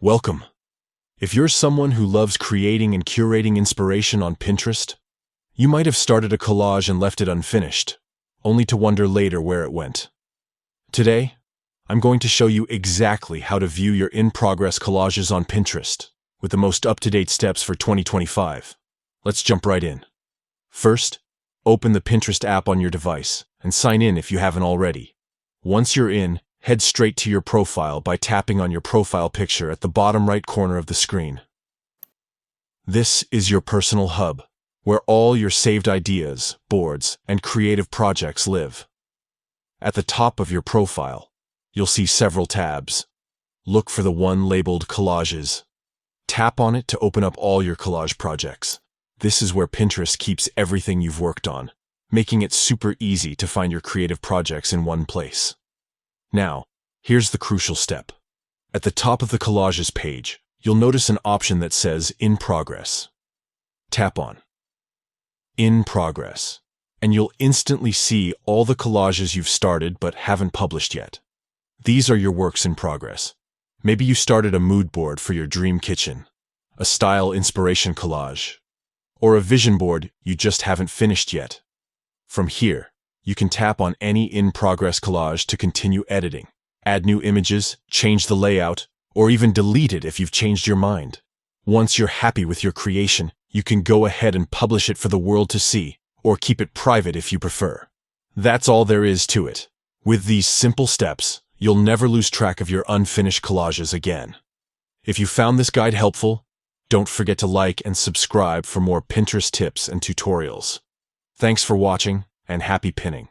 Welcome. If you're someone who loves creating and curating inspiration on Pinterest, you might have started a collage and left it unfinished, only to wonder later where it went. Today, I'm going to show you exactly how to view your in-progress collages on Pinterest, with the most up-to-date steps for 2025. Let's jump right in. First, open the Pinterest app on your device and sign in if you haven't already. Once you're in, head straight to your profile by tapping on your profile picture at the bottom right corner of the screen. This is your personal hub, where all your saved ideas, boards, and creative projects live. At the top of your profile, you'll see several tabs. Look for the one labeled Collages. Tap on it to open up all your collage projects. This is where Pinterest keeps everything you've worked on, making it super easy to find your creative projects in one place. Now, here's the crucial step. At the top of the Collages page, you'll notice an option that says In Progress. Tap on In Progress, and you'll instantly see all the collages you've started but haven't published yet. These are your works in progress. Maybe you started a mood board for your dream kitchen, a style inspiration collage, or a vision board you just haven't finished yet. From here, you can tap on any in-progress collage to continue editing, add new images, change the layout, or even delete it if you've changed your mind. Once you're happy with your creation, you can go ahead and publish it for the world to see, or keep it private if you prefer. That's all there is to it. With these simple steps, you'll never lose track of your unfinished collages again. If you found this guide helpful, don't forget to like and subscribe for more Pinterest tips and tutorials. Thanks for watching, and happy pinning.